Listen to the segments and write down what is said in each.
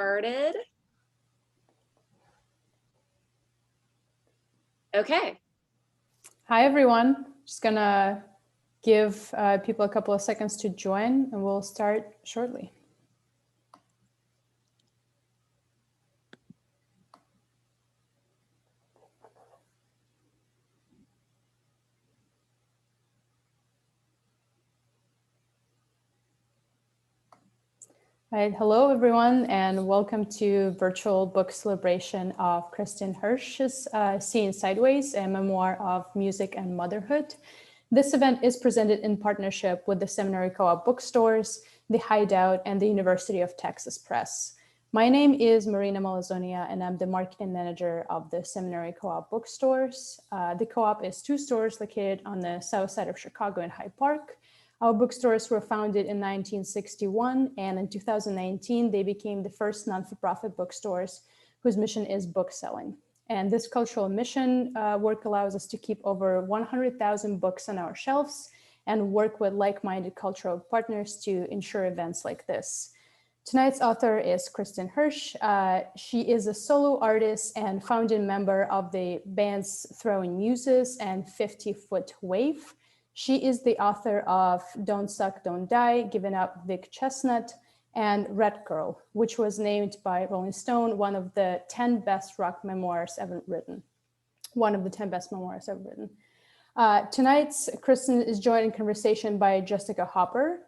started. Okay. Hi, everyone. Just gonna give people a couple of seconds to join and we'll start shortly. All right, hello everyone, and welcome to virtual book celebration of Kristin Hersh's Seeing Sideways, a memoir of music and motherhood. This event is presented in partnership with the Seminary Co-op Bookstores, the Hideout, and the University of Texas Press. My name is Marina Malazonia, and I'm the marketing manager of the Seminary Co-op Bookstores. The co-op is 2 stores located on the south side of Chicago in Hyde Park. Our bookstores were founded in 1961, and in 2019, they became the first non-for-profit bookstores whose mission is book selling. And this cultural mission work allows us to keep over 100,000 books on our shelves and work with like-minded cultural partners to ensure events like this. Tonight's author is Kristin Hersh. She is a solo artist and founding member of the bands Throwing Muses and 50-Foot Wave. She is the author of Don't Suck, Don't Die, Giving Up Vic Chestnut, and Red Girl, which was named by Rolling Stone one of the 10 best rock memoirs ever written. One of the 10 best memoirs ever written. Tonight, Kristin is joined in conversation by Jessica Hopper.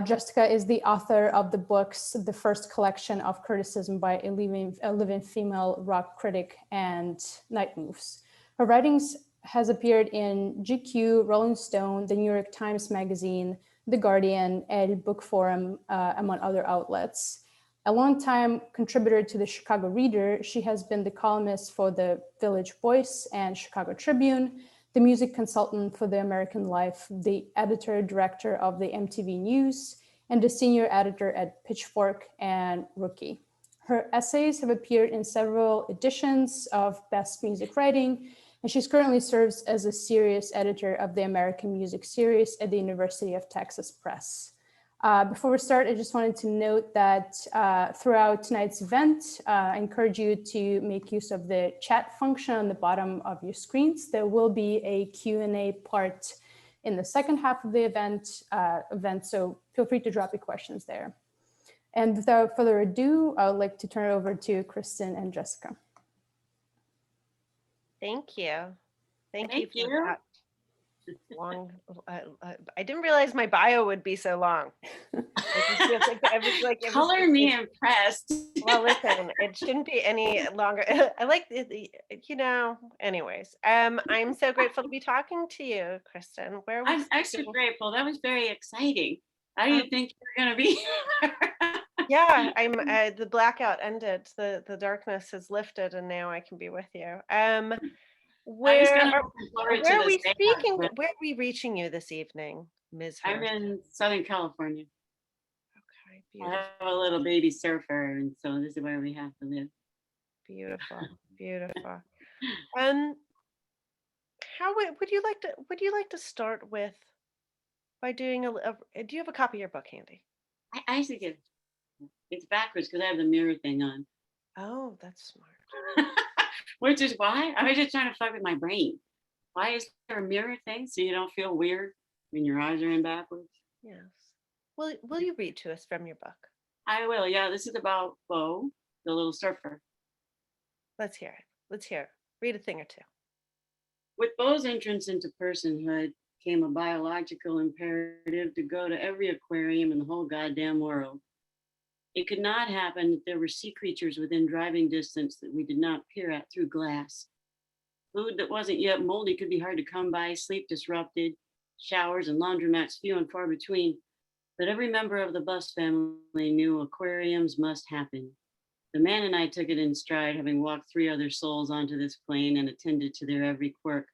Jessica is the author of the books, the first collection of criticism by a living female rock critic, and Night Moves. Her writings has appeared in GQ, Rolling Stone, the New York Times Magazine, The Guardian, and Book Forum, among other outlets. A longtime contributor to the Chicago Reader, she has been the columnist for the Village Voice and Chicago Tribune, the music consultant for the American Life, the editor-director of the MTV News, and the senior editor at Pitchfork and Rookie. Her essays have appeared in several editions of Best Music Writing, and she currently serves as a series editor of the American Music Series at the University of Texas Press. Before we start, I just wanted to note that throughout tonight's event, I encourage you to make use of the chat function on the bottom of your screens. There will be a Q&A part in the second half of the event, so feel free to drop your questions there. And without further ado, I would like to turn it over to Kristin and Jessica. Thank you. Thank you for that long. I didn't realize my bio would be so long. I was like, color me impressed. Well, listen, it shouldn't be any longer. I like, anyways. I'm so grateful to be talking to you, Kristin. I'm extra grateful. That was very exciting. I didn't think you were going to be here. Yeah, I'm. The blackout ended. The darkness has lifted, and now I can be with you. Where are we speaking? Where are we reaching you this evening, Ms. Hersh? I'm in Southern California. Okay, beautiful. I have a little baby surfer, and so this is where we have to live. Beautiful, beautiful. How would you like to start with by doing do you have a copy of your book handy? I actually get it's backwards because I have the mirror thing on. Oh, that's smart. Which is why I was just trying to fuck with my brain. Why is there a mirror thing so you don't feel weird when your eyes are in backwards? Yes. Will you read to us from your book? I will. Yeah, this is about Bo, the little surfer. Let's hear it. Let's hear it. Read a thing or two. With Bo's entrance into personhood came a biological imperative to go to every aquarium in the whole goddamn world. It could not happen that there were sea creatures within driving distance that we did not peer at through glass. Food that wasn't yet moldy could be hard to come by, sleep disrupted, showers and laundromats few and far between. But every member of the bus family knew aquariums must happen. The man and I took it in stride, having walked 3 other souls onto this plane and attended to their every quirk.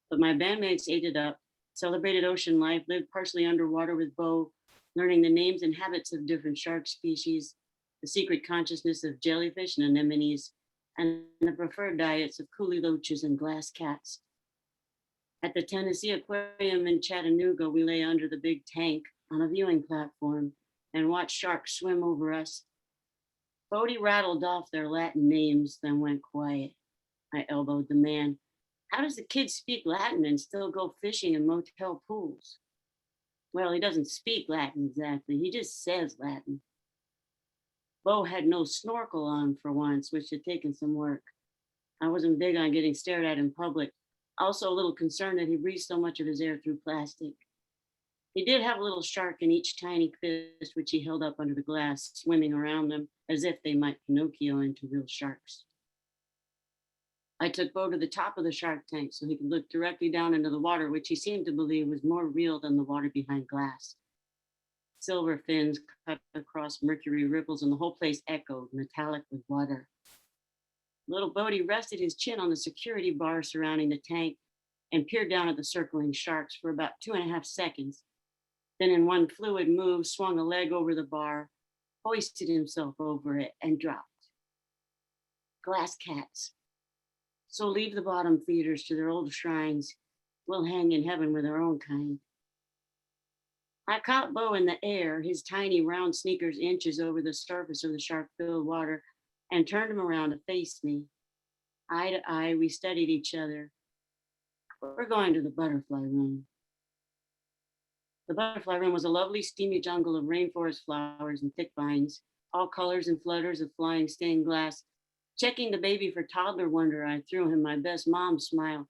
But my bandmates ate it up, celebrated ocean life, lived partially underwater with Bo, learning the names and habits of different shark species, the secret consciousness of jellyfish and anemones, and the preferred diets of coolie loaches and glass cats. At the Tennessee Aquarium in Chattanooga, we lay under the big tank on a viewing platform and watched sharks swim over us. Bodie rattled off their Latin names, then went quiet. I elbowed the man. How does the kid speak Latin and still go fishing in motel pools? Well, he doesn't speak Latin exactly. He just says Latin. Bo had no snorkel on for once, which had taken some work. I wasn't big on getting stared at in public. Also a little concerned that he breathed so much of his air through plastic. He did have a little shark in each tiny fist, which he held up under the glass, swimming around them as if they might Pinocchio into real sharks. I took Bo to the top of the shark tank so he could look directly down into the water, which he seemed to believe was more real than the water behind glass. Silver fins cut across mercury ripples, and the whole place echoed, metallic with water. Little Bodie rested his chin on the security bar surrounding the tank and peered down at the circling sharks for about 2.5 seconds. Then in one fluid move, swung a leg over the bar, hoisted himself over it, and dropped. Glass cats. So leave the bottom feeders to their old shrines. We'll hang in heaven with our own kind. I caught Bo in the air, his tiny round sneakers inches over the surface of the shark-filled water, and turned him around to face me. Eye to eye, we studied each other. We're going to the butterfly room. The butterfly room was a lovely, steamy jungle of rainforest flowers and thick vines, all colors and flutters of flying stained glass. Checking the baby for toddler wonder, I threw him my best mom smile,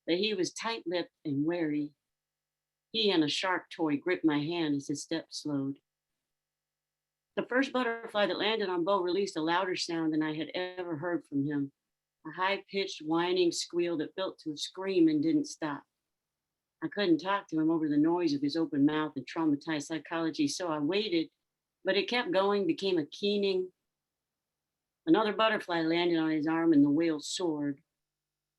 but he was tight-lipped and wary. He and a shark toy gripped my hand as his steps slowed. The first butterfly that landed on Bo released a louder sound than I had ever heard from him, a high-pitched whining squeal that built to a scream and didn't stop. I couldn't talk to him over the noise of his open mouth and traumatized psychology, so I waited, but it kept going, became a keening. Another butterfly landed on his arm and the whale soared.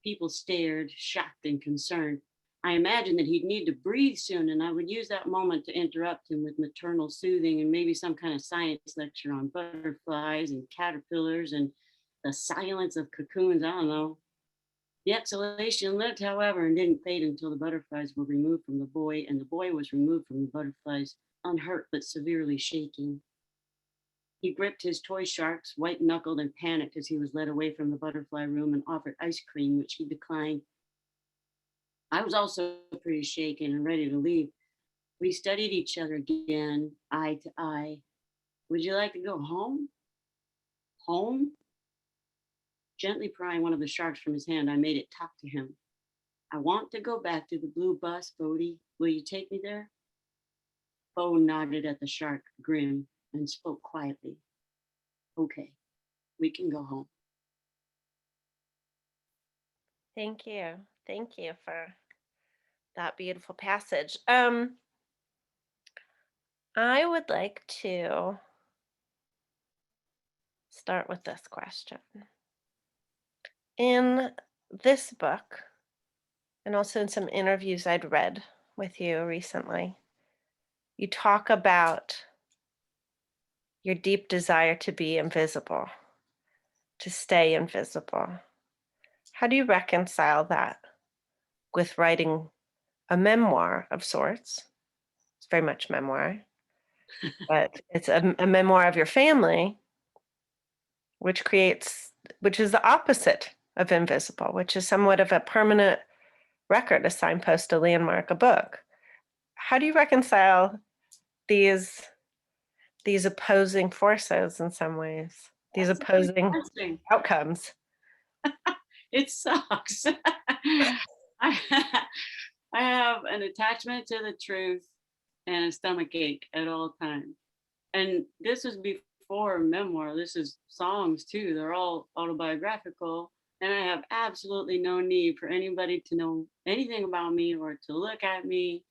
People stared, shocked and concerned. I imagined that he'd need to breathe soon, and I would use that moment to interrupt him with maternal soothing and maybe some kind of science lecture on butterflies and caterpillars and the silence of cocoons. I don't know. The exhalation lived, however, and didn't fade until the butterflies were removed from the boy, and the boy was removed from the butterflies, unhurt but severely shaking. He gripped his toy sharks, white-knuckled and panicked as he was led away from the butterfly room and offered ice cream, which he declined. I was also pretty shaken and ready to leave. We studied each other again, eye to eye. Would you like to go home? Home? Gently prying one of the sharks from his hand, I made it talk to him. I want to go back to the blue bus, Bodie. Will you take me there? Bo nodded at the shark, grim, and spoke quietly. Okay, we can go home. Thank you. Thank you for that beautiful passage. I would like to start with this question. In this book, and also in some interviews I'd read with you recently, you talk about your deep desire to be invisible, to stay invisible. How do you reconcile that with writing a memoir of sorts? It's very much memoir, but it's a memoir of your family, which is the opposite of invisible, which is somewhat of a permanent record, a signpost, a landmark, a book. How do you reconcile these opposing forces in some ways, these opposing outcomes? It sucks. I have an attachment to the truth and a stomach ache at all times. And this was before memoir. This is songs too. They're all autobiographical. And I have absolutely no need for anybody to know anything about me or to look at me.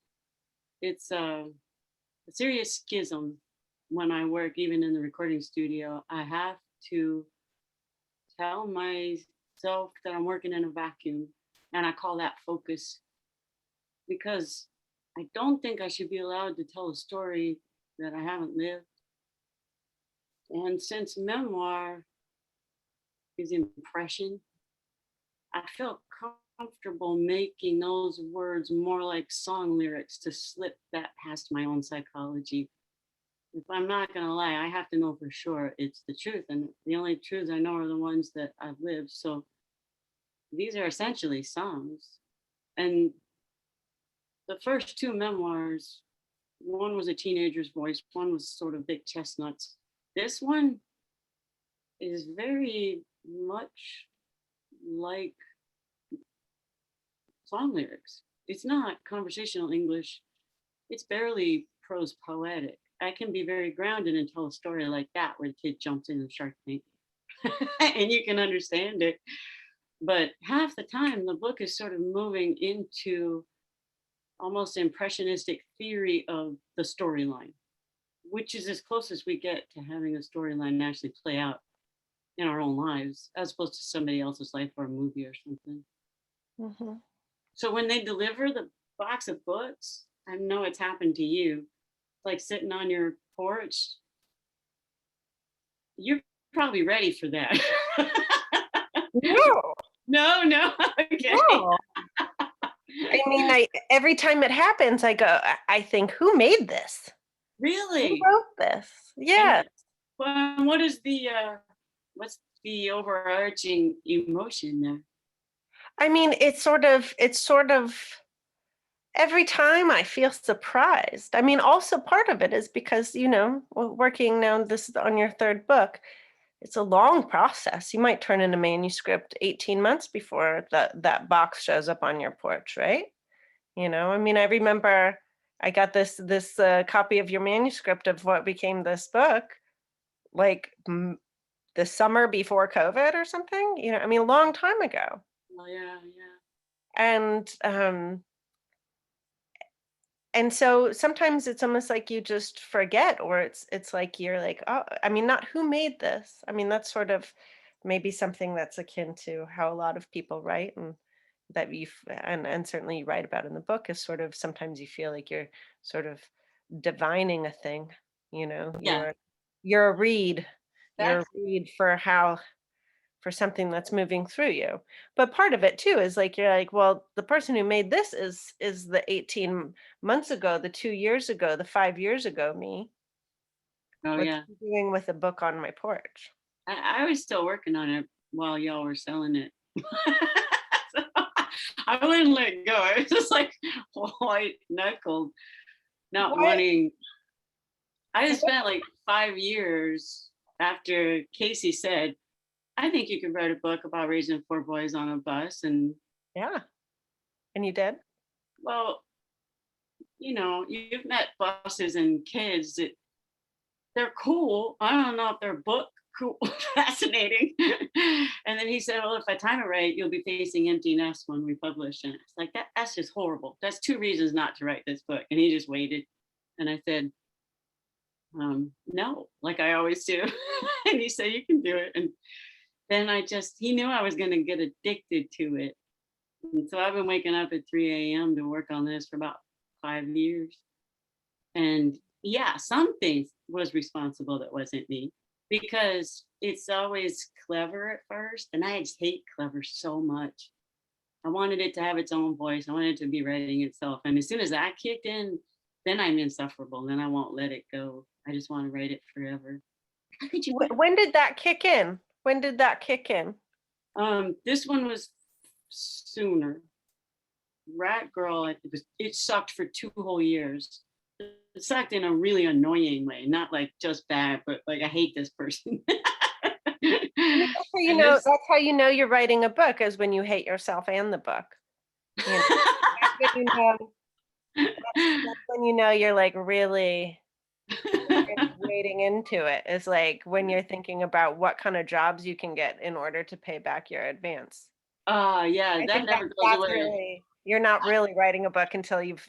It's a serious schism when I work, even in the recording studio. I have to tell myself that I'm working in a vacuum, and I call that focus, because I don't think I should be allowed to tell a story that I haven't lived. And since memoir is impression, I felt comfortable making those words more like song lyrics to slip that past my own psychology. if I'm not gonna lie, I have to know for sure it's the truth. And the only truths I know are the ones that I've lived. So these are essentially songs. And the first two memoirs, one was a teenager's voice, one was sort of big chestnuts. This one is very much like song lyrics. It's not conversational English. It's barely prose poetic. I can be very grounded and tell a story like that where the kid jumps in the shark tank and you can understand it. But half the time, the book is sort of moving into almost impressionistic theory of the storyline, which is as close as we get to having a storyline actually play out in our own lives, as opposed to somebody else's life or a movie or something. Mm-hmm. So when they deliver the box of books, I know it's happened to you, like sitting on your porch, you're probably ready for that. No. No, okay. No. I mean, every time it happens, I go, I think, who made this? Really? Who wrote this? Yeah. Well, what is what's the overarching emotion there? I mean, it's sort of every time I feel surprised. I mean, also part of it is because, working now this on your third book, it's a long process. You might turn in a manuscript 18 months before that box shows up on your porch, right? I mean, I remember I got this copy of your manuscript of what became this book, like the summer before COVID or something. I mean, a long time ago. Oh yeah. And so sometimes it's almost like you just forget, or it's like you're like, oh, I mean, not who made this. I mean, that's sort of maybe something that's akin to how a lot of people write, and that and certainly you write about in the book, is sort of sometimes you feel like you're sort of divining a thing. Yeah. You're a reed. You're a That's reed for something that's moving through you. But part of it too is like you're like, well, the person who made this is the 18 months ago, the 2 years ago, the 5 years ago me. oh What's yeah. she doing with a book on my porch? I was still working on it while y'all were selling it. So, I wouldn't let go. I was just like white knuckled, not What? wanting. I just spent like 5 years after Casey said, I think you could write a book about raising 4 boys on a bus. And Yeah. And you did? well, you've met buses and kids that they're cool. I don't know if they're book cool, fascinating. And then he said, well, if I time it right, you'll be facing empty nest when we publish. And it's like, that's just horrible. That's 2 reasons not to write this book. And he just waited. And I said, no, like I always do. And he said, you can do it. And then he knew I was going to get addicted to it. And so I've been waking up at 3 a.m. to work on this for about 5 years. And yeah, something was responsible that wasn't me, because it's always clever at first. And I just hate clever so much. I wanted it to have its own voice. I wanted it to be writing itself. And as soon as that kicked in, then I'm insufferable. Then I won't let it go. I just want to write it forever. How could you? When did that kick in? When did that kick in? This one was sooner. Rat Girl, it sucked for 2 whole years. It sucked in a really annoying way, not like just bad, but like I hate this person. That's how you know you're writing a book, is when you hate yourself and the book. That's when you know you're like really wading into it. Is like when you're thinking about what kind of jobs you can get in order to pay back your advance. Yeah, that never goes away. Really, you're not really writing a book until you've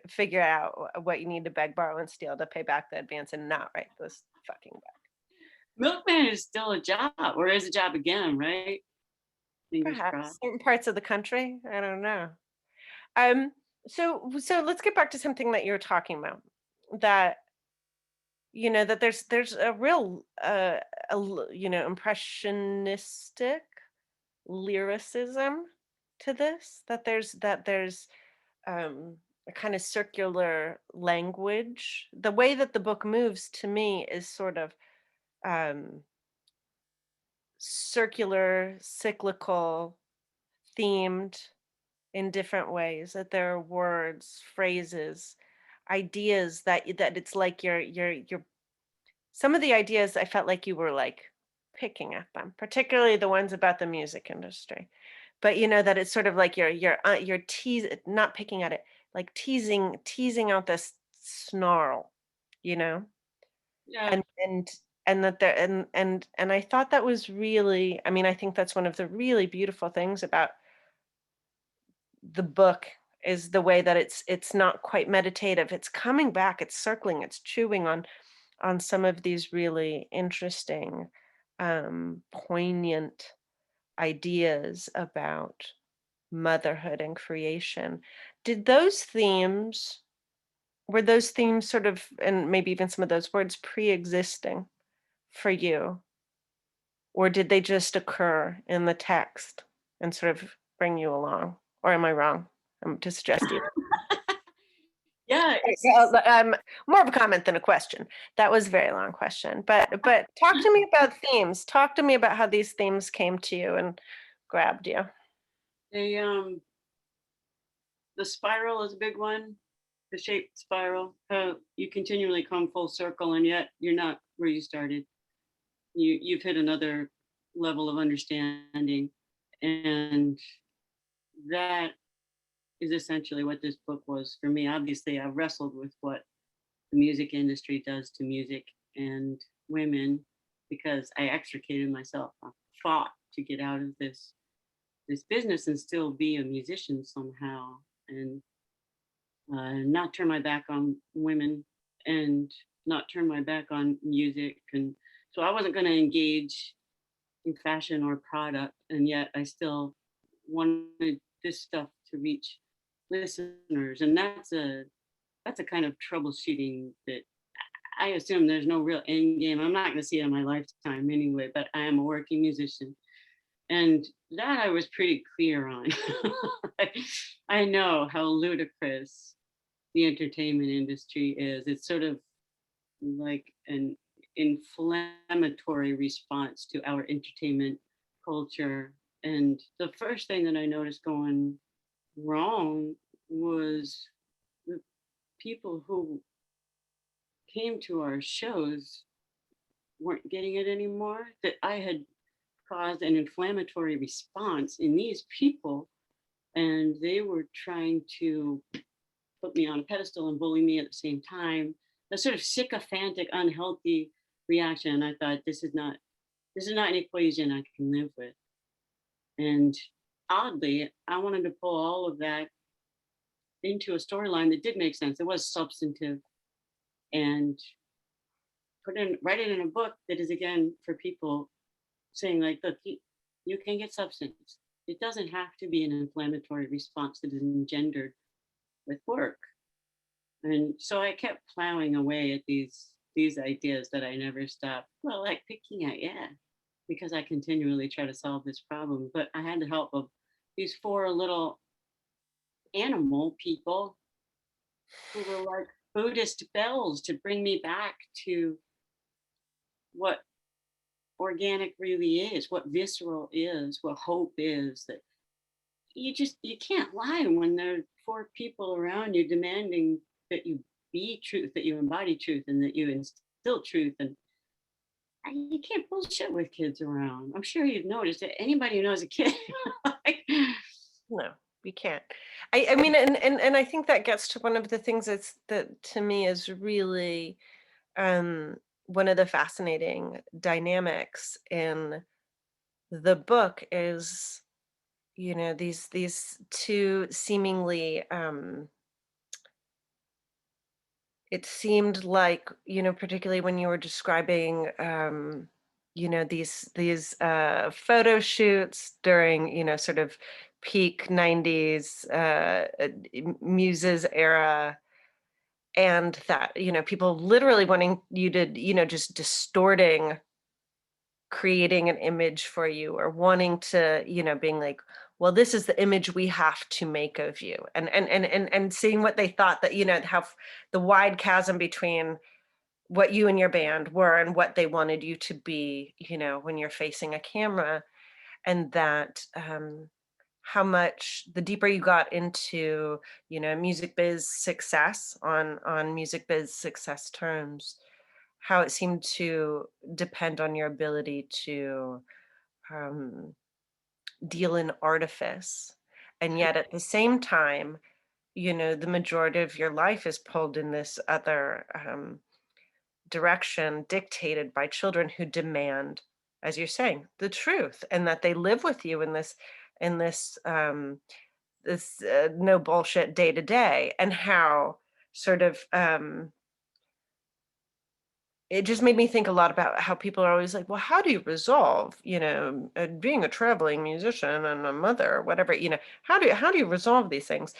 figured out what you need to beg, borrow, and steal to pay back the advance, and not write this fucking book. Milkman is still a job, or is a job again, right? Fingers crossed. Certain parts of the country, I don't know. So let's get back to something that you're talking about, that that there's a real impressionistic lyricism to this, that there's a kind of circular language. The way that the book moves to me is sort of circular, cyclical, themed in different ways, that there are words, phrases, ideas that it's like you're some of the ideas I felt like you were like picking at them, particularly the ones about the music industry. But that it's sort of like you're not picking at it, like teasing out this snarl, you know? Yeah. And that there and I thought that was really, I mean, I think that's one of the really beautiful things about the book, is the way that it's not quite meditative. It's coming back, it's circling, it's chewing on some of these really interesting, poignant ideas about motherhood and creation. Did those themes Were those themes sort of, and maybe even some of those words, pre-existing for you? Or did they just occur in the text and sort of bring you along? Or am I wrong? To suggest you. Yeah, More of a comment than a question. That was a very long question. But talk to me about themes. Talk to me about how these themes came to you and grabbed you. they the spiral is a big one. The shaped spiral. You continually come full circle, and yet you're not where you started. You've hit another level of understanding, and that is essentially what this book was for me. Obviously, I wrestled with what the music industry does to music and women, because I extricated myself. I fought to get out of this business and still be a musician somehow, and not turn my back on women, and not turn my back on music. And so I wasn't going to engage in fashion or product, and yet I still wanted this stuff to reach listeners. And that's a kind of troubleshooting that I assume there's no real end game. I'm not going to see it in my lifetime anyway, but I am a working musician. And that I was pretty clear on. I know how ludicrous the entertainment industry is. It's sort of like an inflammatory response to our entertainment culture. And the first thing that I noticed going wrong was the people who came to our shows weren't getting it anymore, that I had caused an inflammatory response in these people, and they were trying to put me on a pedestal and bully me at the same time. A sort of sycophantic, unhealthy reaction. And I thought, this is not an equation I can live with. And oddly, I wanted to pull all of that into a storyline that did make sense. It was substantive, and write it in a book that is, again, for people saying, like, look, you can get substance. It doesn't have to be an inflammatory response that is engendered with work. And so I kept plowing away at these ideas that I never stopped, well, like picking at, yeah, because I continually try to solve this problem. But I had the help of these 4 little animal people who were like Buddhist bells to bring me back to what organic really is, what visceral is, what hope is. That you can't lie when there are 4 people around you demanding that you be truth, that you embody truth, and that you instill truth. And you can't bullshit with kids around. I'm sure you've noticed that anybody who knows a kid, like, No, you can't. I mean, and I think that gets to one of the things that to me is really one of the fascinating dynamics in the book is, these 2 seemingly, it seemed like, particularly when you were describing, these photo shoots during, sort of peak 90s muses era, and that, people literally wanting you to, just distorting, creating an image for you, or wanting to, being like, well, this is the image we have to make of you, and seeing what they thought, that, how the wide chasm between what you and your band were and what they wanted you to be, when you're facing a camera. And that how much the deeper you got into, music biz success on music biz success terms, how it seemed to depend on your ability to deal in artifice. And yet at the same time, the majority of your life is pulled in this other direction, dictated by children who demand, as you're saying, the truth, and that they live with you in this no bullshit day to day. And how sort of it just made me think a lot about how people are always like, well, how do you resolve, being a traveling musician and a mother or whatever, how do you resolve these things?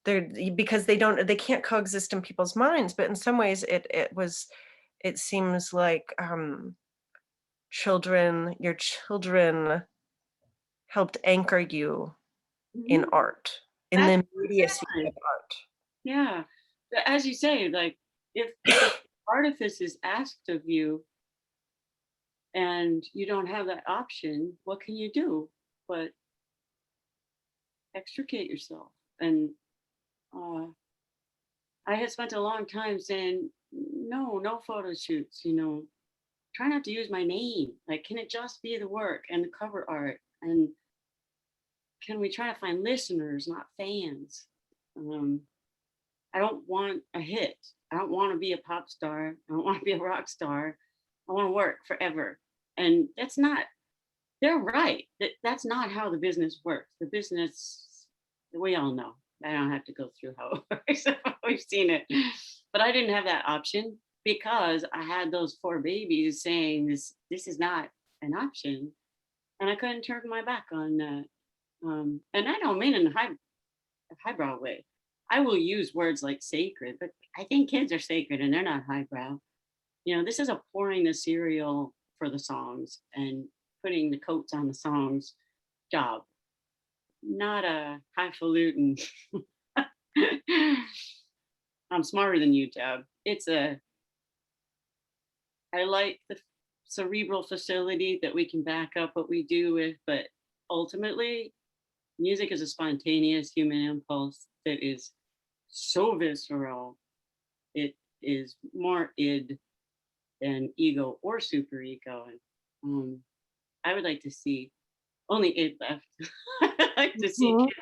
Because they can't coexist in people's minds. But in some ways it seems like your children helped anchor you in art, in the immediacy of art. Yeah, as you say, like if artifice is asked of you and you don't have that option, what can you do but extricate yourself? And I had spent a long time saying, no photo shoots, try not to use my name. Like, can it just be the work and the cover art? And can we try to find listeners, not fans? I don't want a hit. I don't want to be a pop star. I don't want to be a rock star. I want to work forever. And they're right. That's not how the business works. The business, we all know. I don't have to go through how it works. We've seen it. But I didn't have that option because I had those 4 babies saying this is not an option. And I couldn't turn my back on that. And I don't mean in a highbrow way. I will use words like sacred, but I think kids are sacred and they're not highbrow. This is a pouring the cereal for the songs and putting the coats on the songs job, not a highfalutin I'm smarter than you job. I like the cerebral facility that we can back up what we do with, but ultimately music is a spontaneous human impulse that is so visceral. It is more id than ego or superego. And I would like to see only id left. I'd like to see kids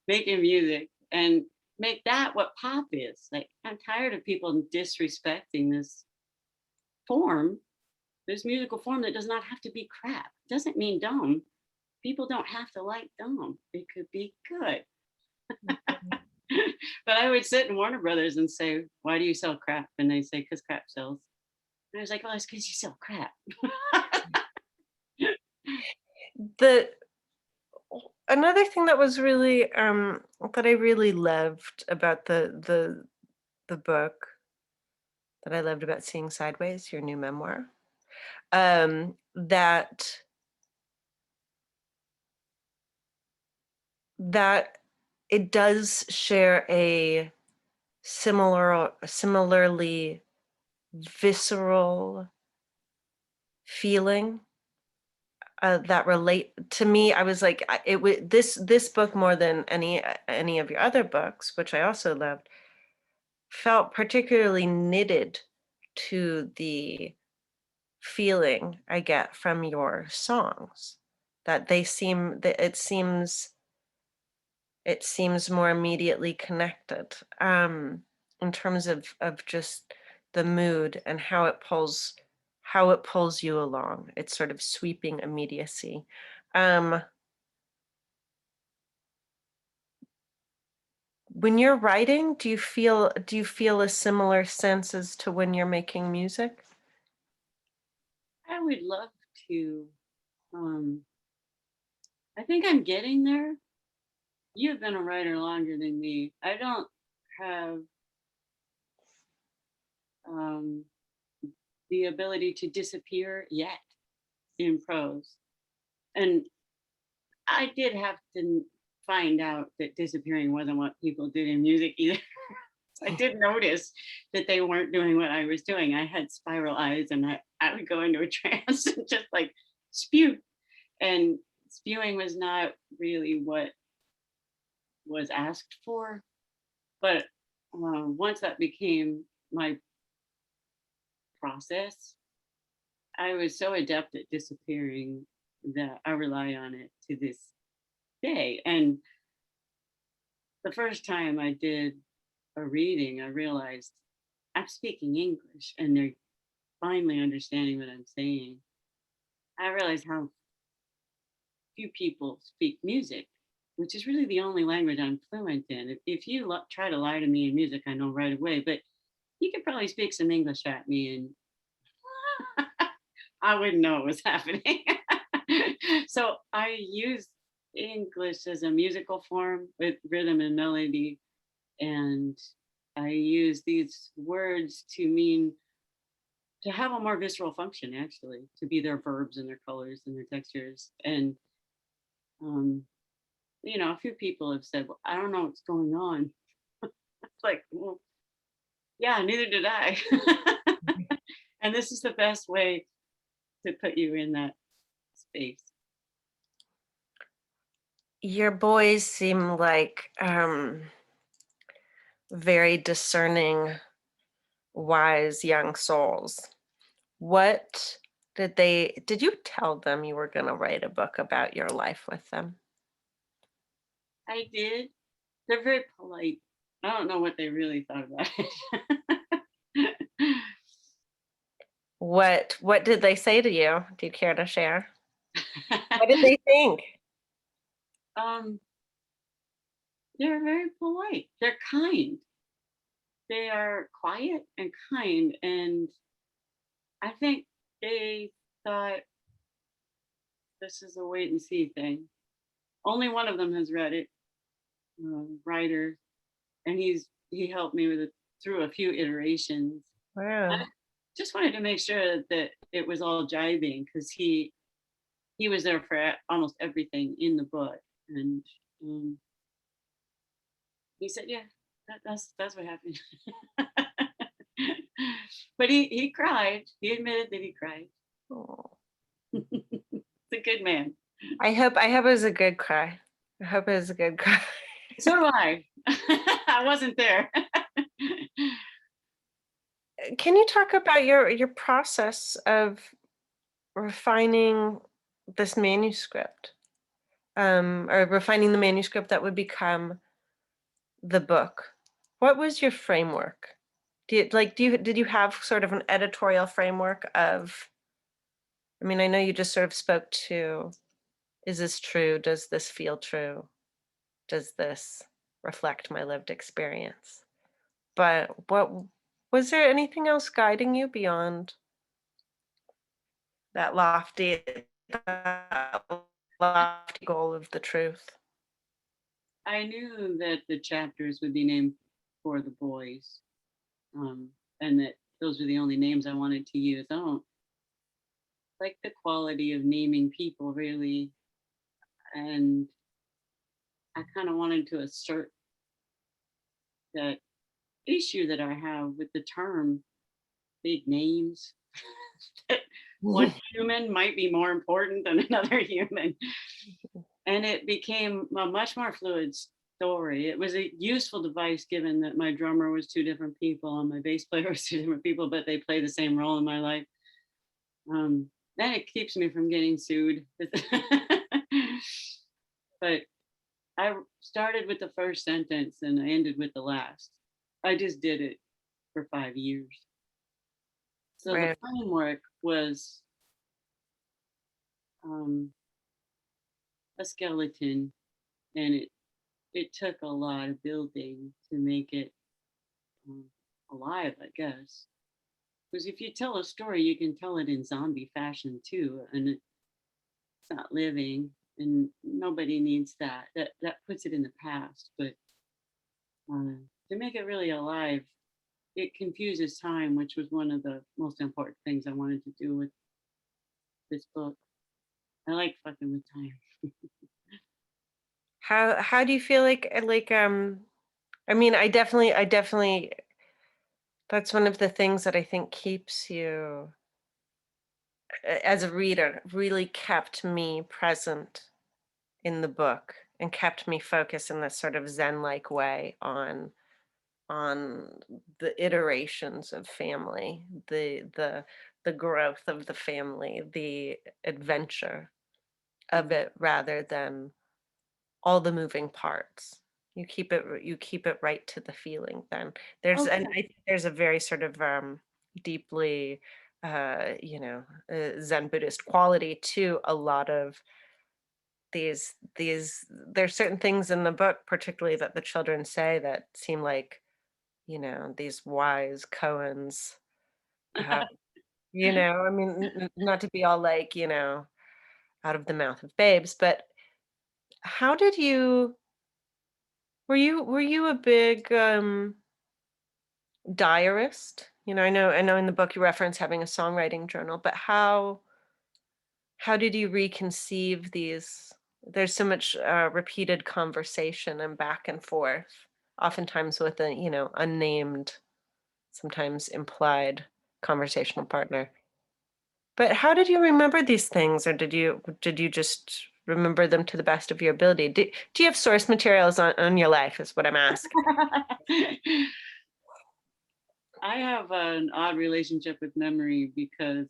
making music and make that what pop is. Like, I'm tired of people disrespecting this musical form that does not have to be crap. It doesn't mean dumb. People don't have to like dumb. It could be good. But I would sit in Warner Brothers and say, why do you sell crap? And they say, because crap sells. And I was like, well, it's because you sell crap. Another thing that was really that I really loved about the book, that I loved about Seeing Sideways, your new memoir, that it does share a similarly visceral feeling that relate to me. I was like, it was this book, more than any of your other books, which I also loved, felt particularly knitted to the feeling I get from your songs. That it seems more immediately connected in terms of just the mood and how it pulls you along. It's sort of sweeping immediacy. When you're writing, do you feel a similar sense as to when you're making music? I would love to. I think I'm getting there. You've been a writer longer than me. I don't have the ability to disappear yet in prose. And I did have to find out that disappearing wasn't what people did in music either. I did notice that they weren't doing what I was doing. I had spiral eyes, and I would go into a trance and just like spew. And spewing was not really what was asked for. But once that became my process, I was so adept at disappearing that I rely on it to this day. And the first time I did a reading, I realized I'm speaking English and they're finally understanding what I'm saying. I realized how few people speak music, which is really the only language I'm fluent in. If you try to lie to me in music, I know right away, but you could probably speak some English at me and I wouldn't know what was happening. So I use English as a musical form with rhythm and melody. And I use these words to have a more visceral function, actually, to be their verbs and their colors and their textures. And, a few people have said, well, I don't know what's going on. It's like, well, yeah, neither did I. And this is the best way to put you in that space. Your boys seem like very discerning, wise young souls. What did you tell them you were going to write a book about your life with them? I did. They're very polite. I don't know what they really thought about it. What did they say to you? Do you care to share? What did they think? They're very polite. They're kind. They are quiet and kind. And I think they thought this is a wait and see thing. Only one of them has read it, writer, and he helped me with it through a few iterations. Wow. I just wanted to make sure that it was all jiving because he was there for almost everything in the book, and he said, "Yeah, that's what happened." But he cried. He admitted that he cried. Oh. It's a good man. I hope it was a good cry. I hope it was a good cry. So do I. I wasn't there. Can you talk about your process of refining this manuscript, or refining the manuscript that would become the book? What was your framework? Did you have sort of an editorial framework of? I mean, I know you just sort of spoke to, is this true? Does this feel true? Does this reflect my lived experience? But was there anything else guiding you beyond that lofty goal of the truth? I knew that the chapters would be named for the boys, and that those were the only names I wanted to use. I don't like the quality of naming people really, and I kind of wanted to assert that issue that I have with the term big names. That one human might be more important than another human. And it became a much more fluid story. It was a useful device given that my drummer was two different people and my bass player was two different people, but they play the same role in my life. Then it keeps me from getting sued. But I started with the first sentence and I ended with the last. I just did it for 5 years. So Right. the framework was a skeleton, and it took a lot of building to make it alive, I guess. Because if you tell a story, you can tell it in zombie fashion too, and it's not living, and nobody needs that. That puts it in the past. But to make it really alive, it confuses time, which was one of the most important things I wanted to do with this book. I like fucking with time. How do you feel like I mean, I definitely that's one of the things that I think keeps you as a reader, really kept me present in the book and kept me focused in this sort of Zen-like way on the iterations of family, the growth of the family, the adventure of it, rather than all the moving parts. You keep it right to the feeling then. And I think there's a very sort of deeply Zen Buddhist quality to a lot of these there's certain things in the book, particularly that the children say, that seem like, these wise koans. uh, I mean, not to be all like, out of the mouth of babes, but how did you were you a big diarist? I know in the book you reference having a songwriting journal, but how did you reconceive these? There's so much repeated conversation and back and forth, oftentimes with a, unnamed, sometimes implied conversational partner. But how did you remember these things, or did you just remember them to the best of your ability? Do you have source materials on your life, is what I'm asking. I have an odd relationship with memory because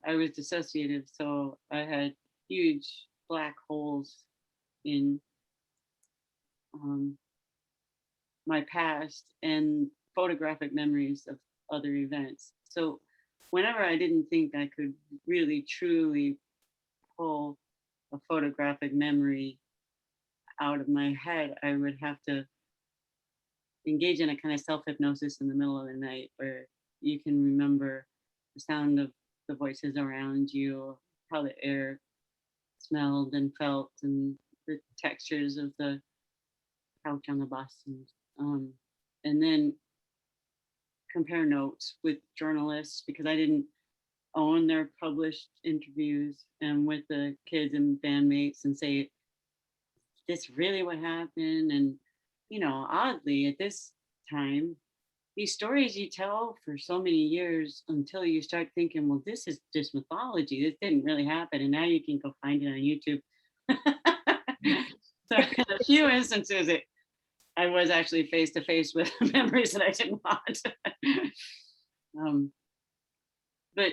I was dissociative, so I had huge black holes in my past and photographic memories of other events. So whenever I didn't think I could really truly pull a photographic memory out of my head, I would have to engage in a kind of self-hypnosis in the middle of the night where you can remember the sound of the voices around you, how the air smelled and felt, and the textures of the couch on the bus, and then compare notes with journalists because I didn't own their published interviews, and with the kids and bandmates, and say, this really what happened? And oddly at this time, these stories you tell for so many years until you start thinking, well, this is just mythology, this didn't really happen, and now you can go find it on YouTube. So in a few instances I was actually face to face with memories that I didn't want. But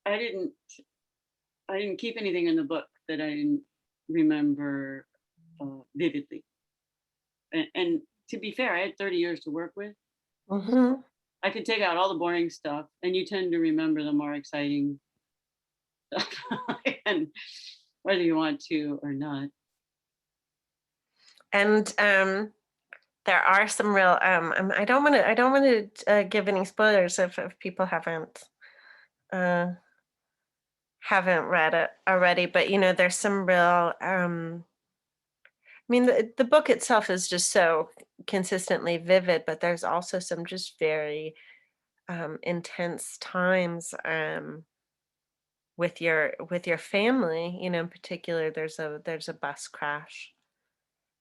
I didn't keep anything in the book that I didn't remember vividly. And to be fair, I had 30 years to work with. Mm-hmm. I could take out all the boring stuff, and you tend to remember the more exciting stuff, and whether you want to or not. And there are some real I don't want to give any spoilers if people haven't read it already, but there's some real I mean, the book itself is just so consistently vivid, but there's also some just very intense times with your family. In particular, there's a bus crash.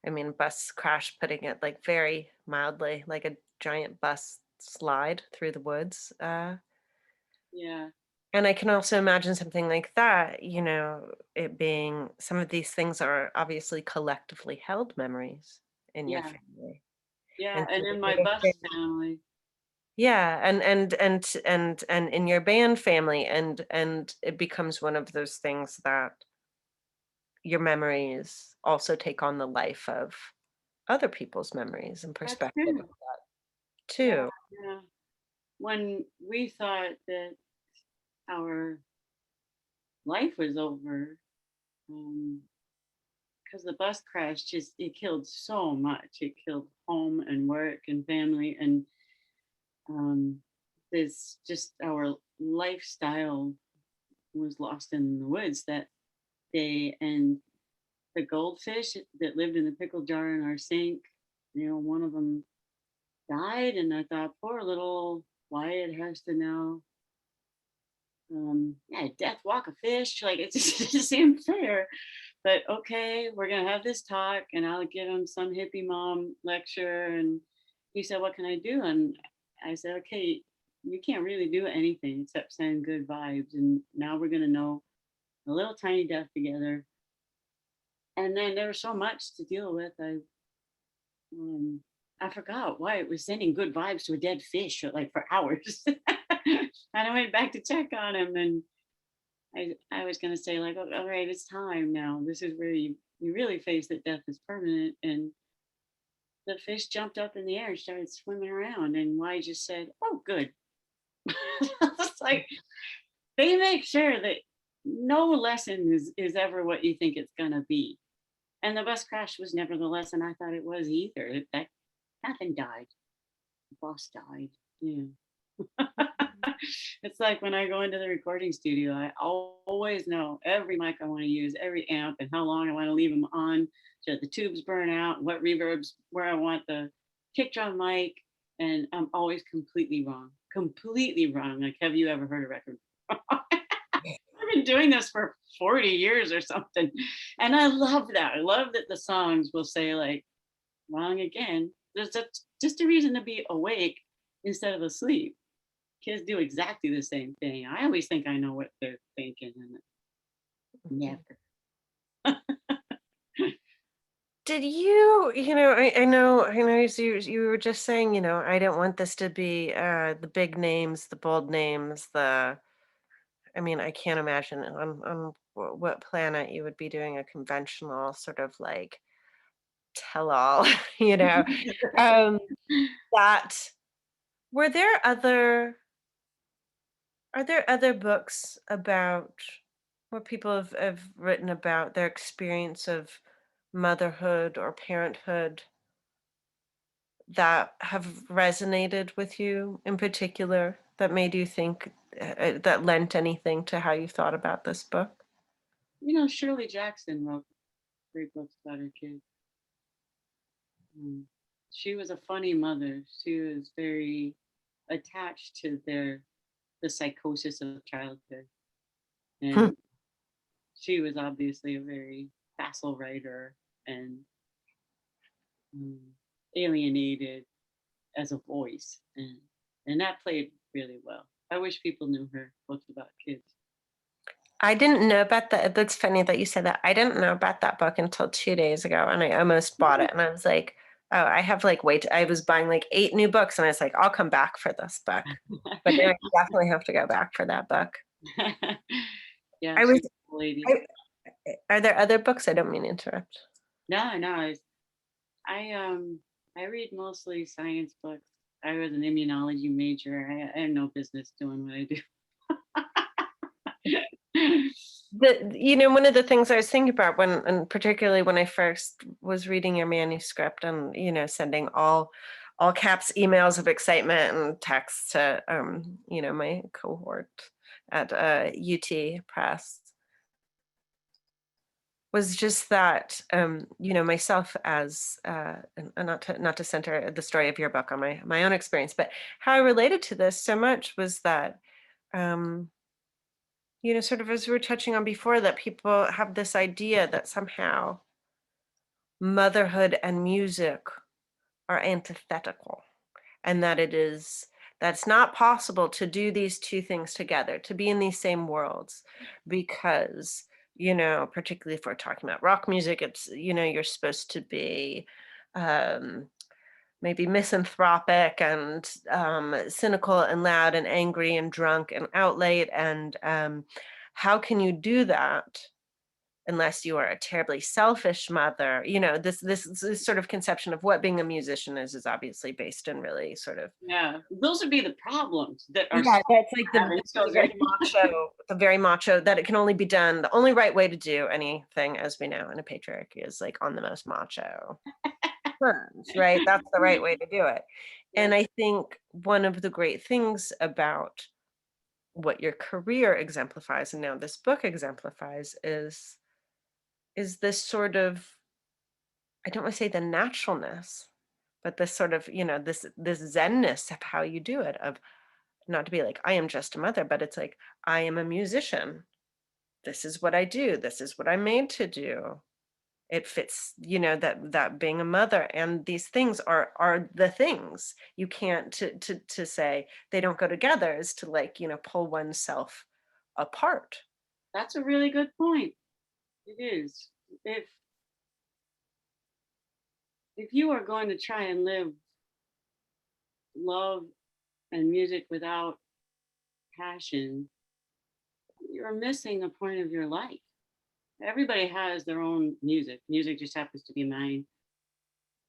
I mean, bus crash, putting it like very mildly, like a giant bus slide through the woods. Yeah. And I can also imagine something like that, it being, some of these things are obviously collectively held memories in your Yeah. family. Yeah. And And so in the my other bus thing- family. yeah, and in your band family, and it becomes one of those things that your memories also take on the life of other people's memories and That's perspective true. Yeah. too. Yeah. When we thought that our life was over, because the bus crash it killed so much. It killed home and work and family, and this just our lifestyle was lost in the woods that day. And the goldfish that lived in the pickle jar in our sink, one of them died, and I thought, poor little Wyatt has to now death walk a fish, like it just seemed fair. But okay, we're gonna have this talk, and I'll give him some hippie mom lecture. And he said, "What can I do?" And I said, "Okay, you can't really do anything except send good vibes. And now we're gonna know a little tiny death together." And then there was so much to deal with. Um, I forgot why it was sending good vibes to a dead fish like for hours. And I went back to check on him, and I was gonna say like, "Oh, all right, it's time now. This is where you really face that death is permanent." And the fish jumped up in the air and started swimming around, and Y just said, "Oh, good." It's like they make sure that no lesson is ever what you think it's gonna be. And the bus crash was never the lesson I thought it was either. That nothing died. The boss died. Yeah. It's like when I go into the recording studio, I always know every mic I want to use, every amp, and how long I want to leave them on so the tubes burn out, what reverbs, where I want the kick drum mic. And I'm always completely wrong. Completely wrong. Like, have you ever heard a record? I've been doing this for 40 years or something. And I love that. I love that the songs will say, like, wrong again. Just a reason to be awake instead of asleep. Kids do exactly the same thing. I always think I know what they're thinking, and never. Did you, I know you were just saying, I don't want this to be the big names, the bold names, I mean, I can't imagine on what planet you would be doing a conventional sort of like tell all, you know. Um, that were there other are there other books about where people have written about their experience of motherhood or parenthood that have resonated with you in particular, that made you think, that lent anything to how you thought about this book? Shirley Jackson wrote great books about her kids. She was a funny mother. She was very attached to the psychosis of childhood. Hmm. And she was obviously a very facile writer and um, alienated as a voice. And that played really well. I wish people knew her books about kids. I didn't know about that. That's funny that you said that. I didn't know about that book until 2 days ago, and I almost bought it. And I was like, oh, I have like wait. I was buying like 8 new books, and I was like, I'll come back for this book. But now I definitely have to go back for that book. Yeah, I she's was. a lady. Are there other books? I don't mean to interrupt. No. I read mostly science books. I was an immunology major. I have no business doing what I do. One of the things I was thinking about and particularly when I first was reading your manuscript and, sending all caps emails of excitement and texts to, my cohort at UT Press, was just that, myself as, and not to center the story of your book on my own experience, but how I related to this so much was that, sort of as we were touching on before, that people have this idea that somehow motherhood and music are antithetical, and that's not possible to do these two things together, to be in these same worlds, because, particularly if we're talking about rock music, it's, you're supposed to be, maybe misanthropic and cynical and loud and angry and drunk and out late. And how can you do that unless you are a terribly selfish mother? This sort of conception of what being a musician is obviously based in really sort of, Yeah, those would be the problems that are yeah, that's like having the very children. macho, that it can only be done. The only right way to do anything, as we know in a patriarchy, is like on the most macho terms, right? That's the right way to do it. And I think one of the great things about what your career exemplifies, and now this book exemplifies, is this sort of, I don't want to say the naturalness, but this sort of, this zenness of how you do it, of not to be like, I am just a mother, but it's like, I am a musician. this is what I do. This is what I'm made to do. It fits, that being a mother and these things are the things. You can't to say they don't go together is to pull oneself apart. That's a really good point. It is. If you are going to try and live love and music without passion, you're missing a point of your life. Everybody has their own music. Music just happens to be mine.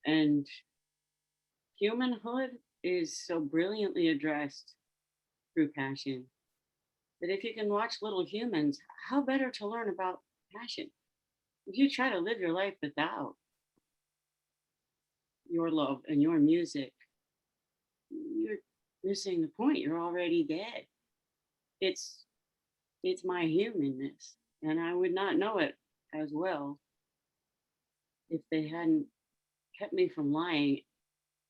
And humanhood is so brilliantly addressed through passion that if you can watch little humans, how better to learn about passion? If you try to live your life without your love and your music, you're missing the point. You're already dead. It's my humanness, and I would not know it as well if they hadn't kept me from lying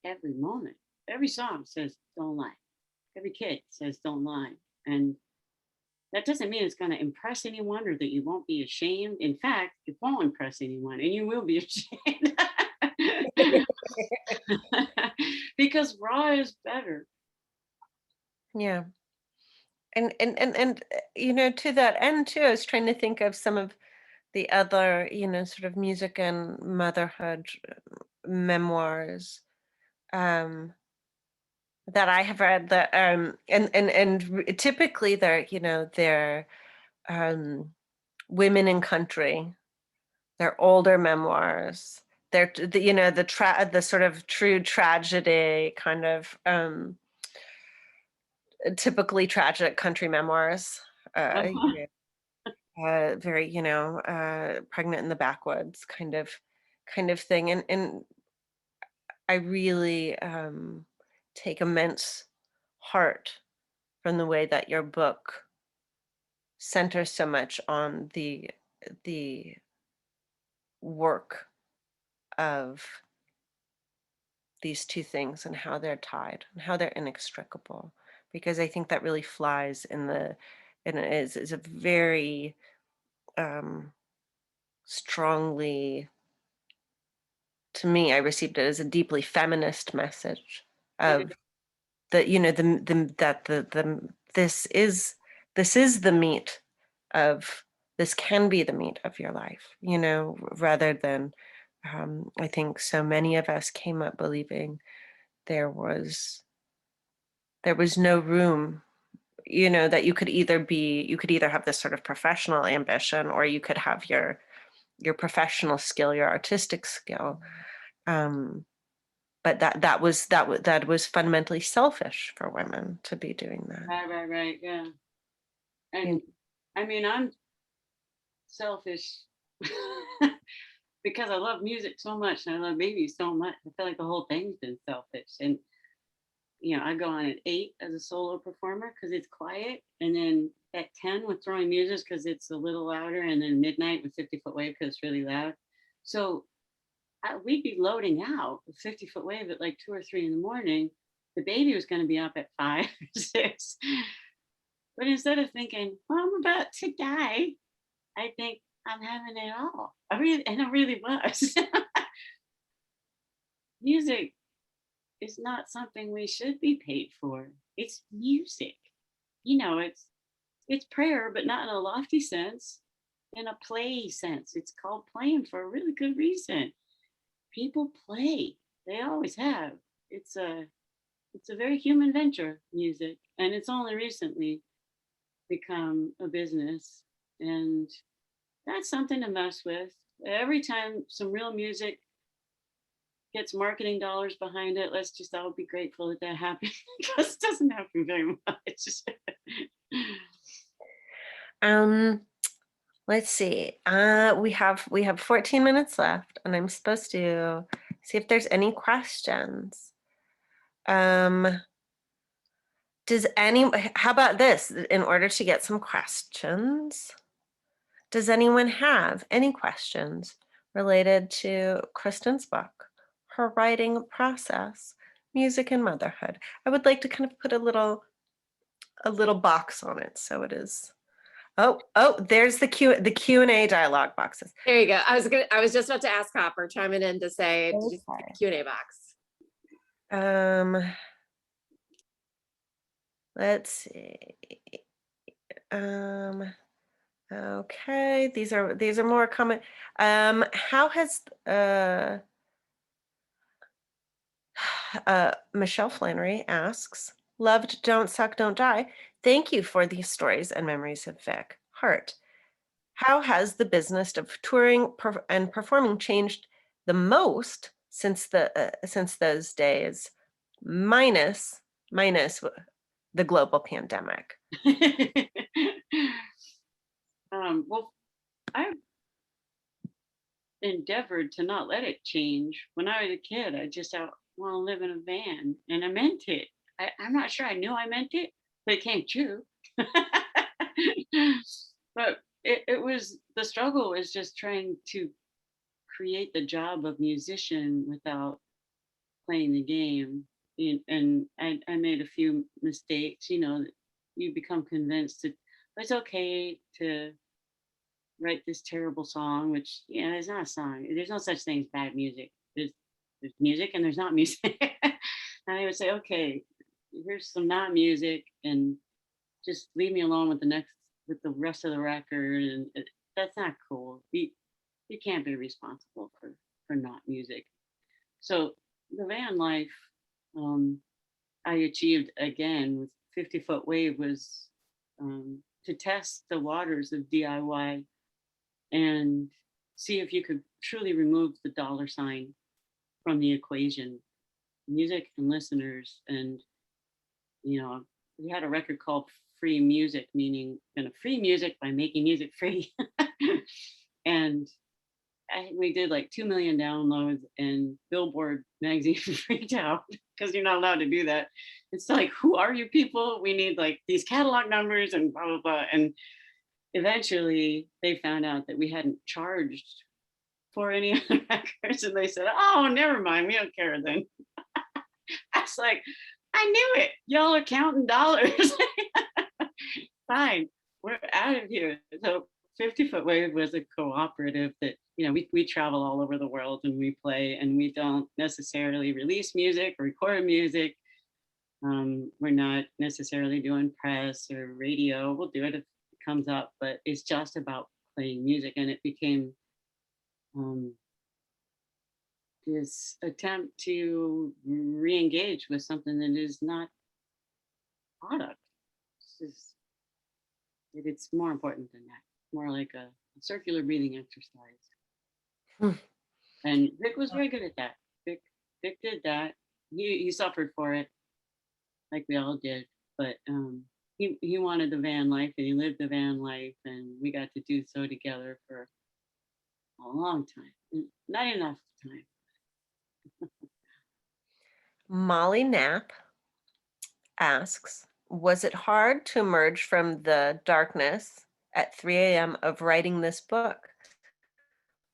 every moment. Every song says don't lie. Every kid says don't lie. And that doesn't mean it's going to impress anyone or that you won't be ashamed. In fact, it won't impress anyone and you will be ashamed. Because raw is better. Yeah. And to that end too, I was trying to think of some of the other, sort of music and motherhood memoirs that I have read that and typically they're women in country. They're older memoirs. They're the sort of true tragedy kind of typically tragic country memoirs. Very pregnant in the backwoods kind of thing, and I really take immense heart from the way that your book centers so much on the work of these two things and how they're tied and how they're inextricable, because I think that really flies and is a very strongly, to me, I received it as a deeply feminist message of that this is the meat of, this can be the meat of your life, rather than I think so many of us came up believing there was no room, that you could either have this sort of professional ambition or you could have your professional skill, your artistic skill. But that was fundamentally selfish for women to be doing that. Right, yeah. And I mean, I'm selfish because I love music so much and I love babies so much. I feel like the whole thing's been selfish. And I go on at 8 as a solo performer because it's quiet, and then at 10 with throwing music because it's a little louder, and then midnight with 50-foot wave because it's really loud. So we'd be loading out with 50-foot wave at like 2 or 3 in the morning. The baby was going to be up at 5 or 6. But instead of thinking, well, I'm about to die, I think I'm having it all. I really was. Music is not something we should be paid for. It's music. It's prayer, but not in a lofty sense, in a play sense. It's called playing for a really good reason. People play. They always have. It's a very human venture, music, and it's only recently become a business, and that's something to mess with. Every time some real music gets marketing dollars behind it, let's just all be grateful that happens, because it doesn't happen very much. Let's see. We have 14 minutes left, and I'm supposed to see if there's any questions. How about this? In order to get some questions, does anyone have any questions related to Kristin's book, her writing process, music and motherhood? I would like to kind of put a little box on it, so it is There's the Q&A dialogue boxes. There you go. I was just about to ask Hopper, chiming in to say, did you see the Q&A box? Let's see. Okay, these are more common. How has Michelle Flannery asks, loved Don't Suck, Don't Die. Thank you for these stories and memories of Vic. Heart. How has the business of touring and performing changed the most since those days, minus the global pandemic? Well, I've endeavored to not let it change. When I was a kid, I just want to live in a van, and I meant it. I'm not sure I knew I meant it, but it came true. But it was, the struggle was just trying to create the job of musician without playing the game. And I made a few mistakes. You become convinced that it's okay to write this terrible song, which it's not a song. There's no such thing as bad music. There's music and there's not music. And I would say, okay, here's some not music, and just leave me alone with the rest of the record. And that's not cool. You can't be responsible for not music. So the van life, I achieved again with 50-Foot Wave was to test the waters of DIY and see if you could truly remove the dollar sign from the equation, music and listeners. And we had a record called Free Music, meaning gonna free music by making music free. And we did like 2 million downloads, and Billboard magazine freaked out because you're not allowed to do that. It's like, who are you people? We need like these catalog numbers and blah, blah, blah. And eventually they found out that we hadn't charged for any other records, and they said, oh, never mind, we don't care then. I was like, I knew it. Y'all are counting dollars. Fine, we're out of here. So 50-Foot Wave was a cooperative that, we travel all over the world and we play, and we don't necessarily release music or record music. We're not necessarily doing press or radio. We'll do it if it comes up, but it's just about playing music. And it became this attempt to re-engage with something that is not product. It's more important than that. More like a circular breathing exercise. And Vic was very good at that. Vic did that. He suffered for it, like we all did. But he wanted the van life, and he lived the van life, and we got to do so together for a long time. Not enough time. Molly Knapp asks, was it hard to emerge from the darkness at 3 a.m. of writing this book?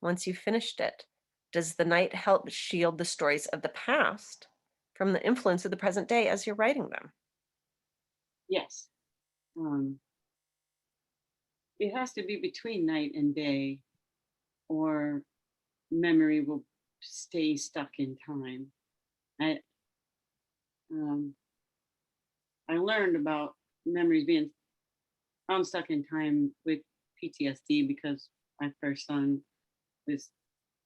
Once you finished it, does the night help shield the stories of the past from the influence of the present day as you're writing them? Yes. It has to be between night and day, or memory will stay stuck in time. I learned about memories being stuck in time with PTSD because my first son was,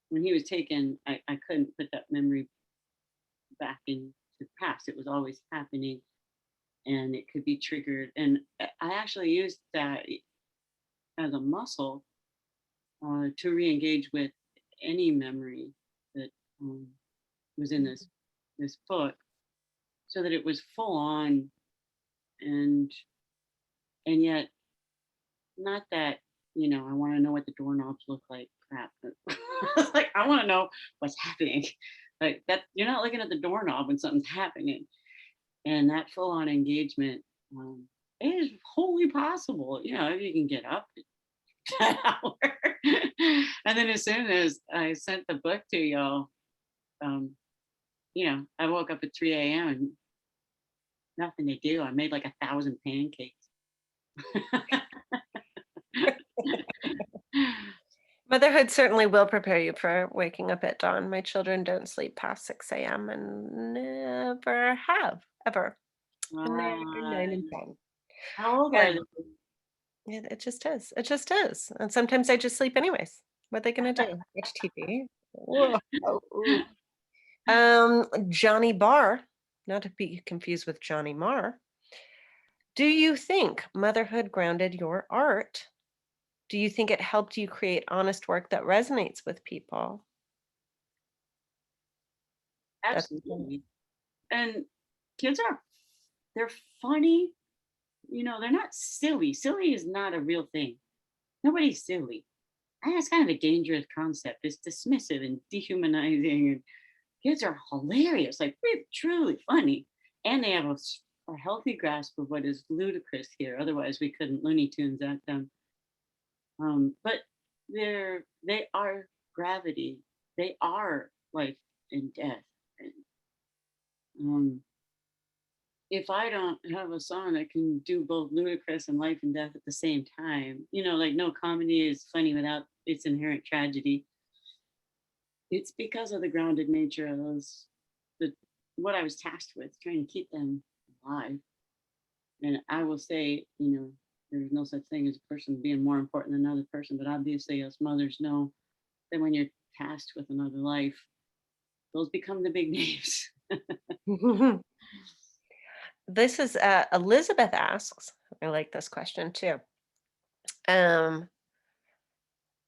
when he was taken, I couldn't put that memory back into the past. It was always happening, and it could be triggered. And I actually used that as a muscle to re-engage with any memory that was in this book, so that it was full on, and yet not that, I want to know what the doorknobs look like, crap. Like, I want to know what's happening. Like that, you're not looking at the doorknob when something's happening. And that full on engagement is wholly possible, if you can get up that hour. And then as soon as I sent the book to y'all, I woke up at 3 a.m. and nothing to do. I made like 1,000 pancakes. Motherhood certainly will prepare you for waking up at dawn. My children don't sleep past 6 a.m. and never have, ever. And they're 9 and 10. How old are they? It just is. It just is. And sometimes I just sleep anyways. What are they gonna do? Watch TV? Whoa. Ooh. Johnny Barr, not to be confused with Johnny Marr. Do you think motherhood grounded your art? Do you think it helped you create honest work that resonates with people? Absolutely. And kids they're funny. You know, they're not silly. Silly is not a real thing. Nobody's silly. And that's kind of a dangerous concept. It's dismissive and dehumanizing. And kids are hilarious, like really, truly funny. And they have a healthy grasp of what is ludicrous here. Otherwise, we couldn't Looney Tunes at them. But they are gravity. They are life and death. And, if I don't have a song that can do both ludicrous and life and death at the same time, you know, like no comedy is funny without its inherent tragedy. It's because of the grounded nature of what I was tasked with, trying to keep them alive. And I will say, you know, there's no such thing as a person being more important than another person, but obviously us mothers know that when you're tasked with another life, those become the big names. This is Elizabeth asks, I like this question too.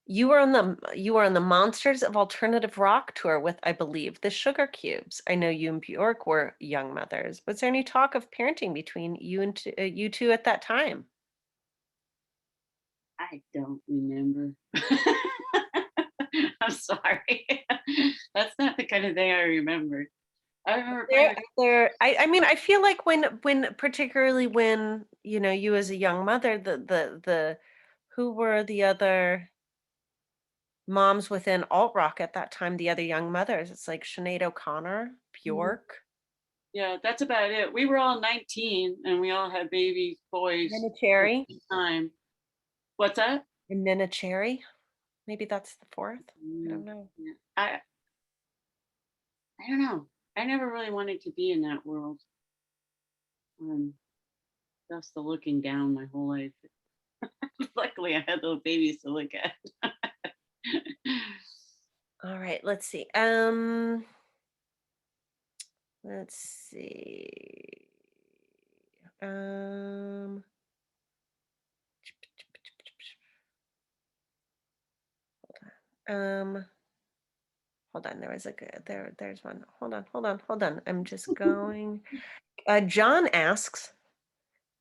You were on the Monsters of Alternative Rock tour with, I believe, the Sugar Cubes. I know you and Bjork were young mothers. Was there any talk of parenting between you two at that time? I don't remember. I'm sorry. That's not the kind of thing I remember. I remember I mean, I feel like when particularly when, you know, you as a young mother, the who were the other moms within alt rock at that time, the other young mothers? It's like Sinead O'Connor, Bjork, yeah, that's about it. We were all 19 and we all had baby boys Nina at Cherry, the time. What's that? and Nina Cherry. Maybe that's the fourth. I Mm, don't know. yeah. I don't know. I never really wanted to be in that world. Just the looking down my whole life. Luckily, I had those babies to look at. All right, let's see. Let's see. Hold on. There was a good there's one. Hold on. I'm just going. John asks,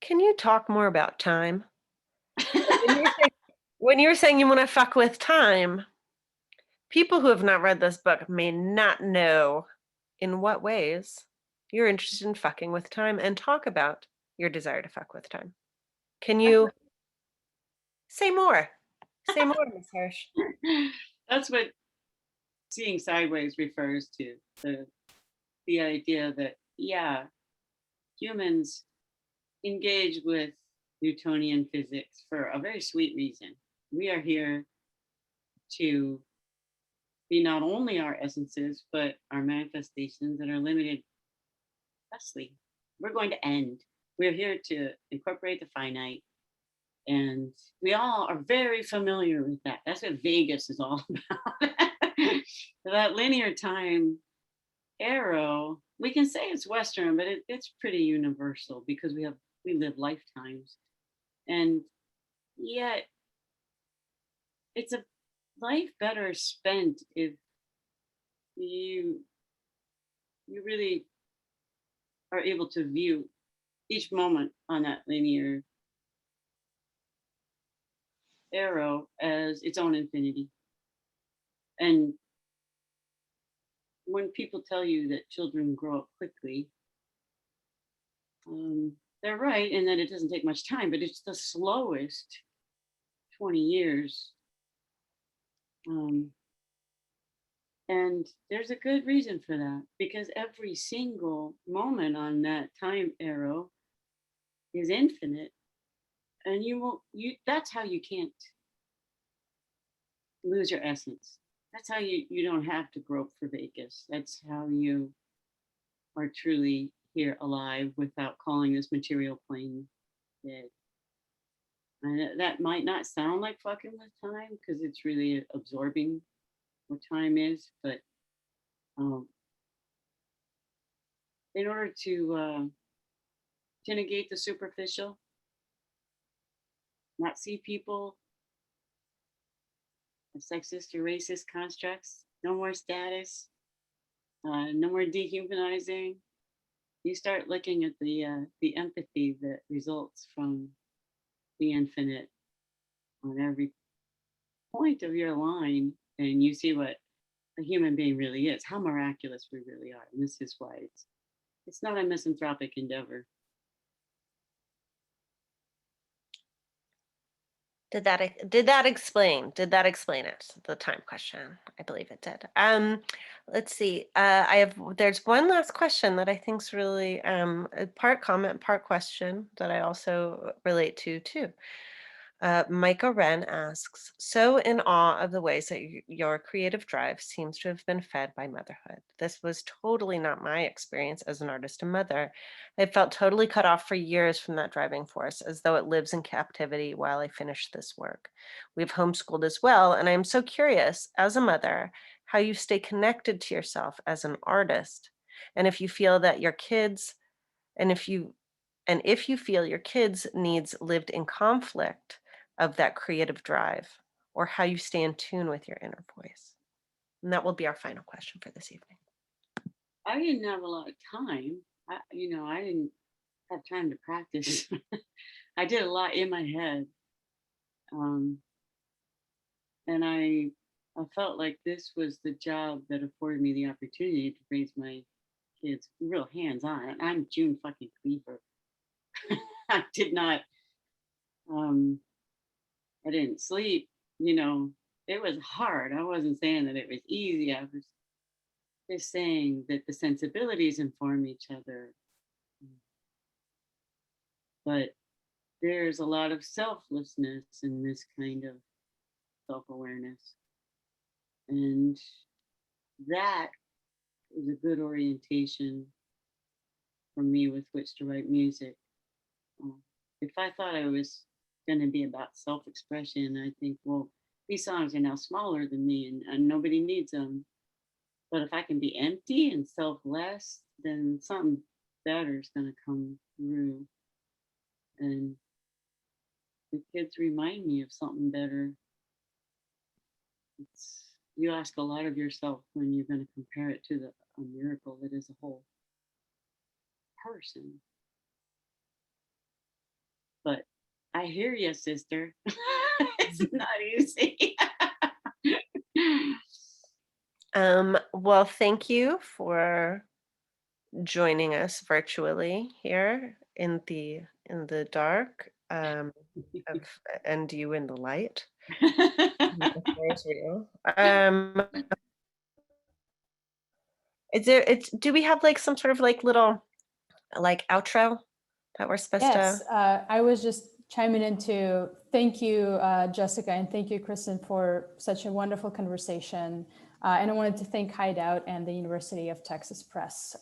can you talk more about time? When you're saying you want to fuck with time, people who have not read this book may not know in what ways you're interested in fucking with time, and talk about your desire to fuck with time. Can you say more? Say more, Ms. Hersh. That's what seeing sideways refers to. The idea that, yeah, humans engage with Newtonian physics for a very sweet reason. We are here to be not only our essences, but our manifestations that are limited thusly. We're going to end. We're here to incorporate the finite. And we all are very familiar with that. That's what Vegas is all about. That linear time arrow, we can say it's Western, but it's pretty universal because we live lifetimes. And yet it's a life better spent if you really are able to view each moment on that linear arrow as its own infinity. And when people tell you that children grow up quickly, they're right in that it doesn't take much time, but it's the slowest 20 years. And there's a good reason for that, because every single moment on that time arrow is infinite. And that's how you can't lose your essence. That's how you don't have to grope for Vegas. That's how you are truly here alive without calling this material plane dead. And that might not sound like fucking with time because it's really absorbing what time is, but in order to negate the superficial, not see people as sexist or racist constructs, no more status, no more dehumanizing. You start looking at the empathy that results from the infinite on every point of your line, and you see what a human being really is, how miraculous we really are. And this is why it's not a misanthropic endeavor. Did that explain it? The time question. I believe it did. Let's see. There's one last question that I think is really a part comment, part question that I also relate to too. Micah Wren asks, so in awe of the ways that your creative drive seems to have been fed by motherhood. This was totally not my experience as an artist and mother. I felt totally cut off for years from that driving force, as though it lives in captivity while I finish this work. We've homeschooled as well, and I'm so curious, as a mother, how you stay connected to yourself as an artist, and if you feel that your kids, and if you feel your kids' needs lived in conflict of that creative drive, or how you stay in tune with your inner voice. And that will be our final question for this evening. I didn't have a lot of time. I didn't have time to practice. I did a lot in my head. And I felt like this was the job that afforded me the opportunity to raise my kids real hands-on. I'm June fucking Cleaver. I did not, I didn't sleep, it was hard. I wasn't saying that it was easy. I was just saying that the sensibilities inform each other. But there's a lot of selflessness in this kind of self-awareness. And that is a good orientation for me with which to write music. If I thought I was going to be about self-expression, I think, well, these songs are now smaller than me and nobody needs them. But if I can be empty and selfless, then something better is going to come through. And the kids remind me of something better. You ask a lot of yourself when you're going to compare it to a miracle that is a whole person. But I hear you, sister. It's not easy. Well, thank you for joining us virtually here in the dark, and you in the light. It's real. Do we have like some sort of like little like outro that we're supposed Yes, to? I was just chiming in to thank you, Jessica, and thank you, Kristin, for such a wonderful conversation. And I wanted to thank Hideout and the University of Texas Press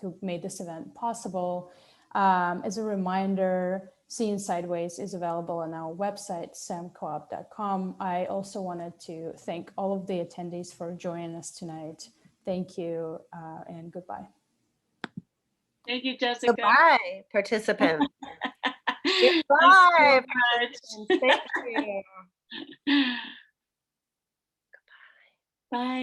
who made this event possible. As a reminder, Seeing Sideways is available on our website, samcoop.com. I also wanted to thank all of the attendees for joining us tonight. Thank you and goodbye. Thank you, Jessica. Goodbye, participants. Goodbye. Thank you. Goodbye. Bye.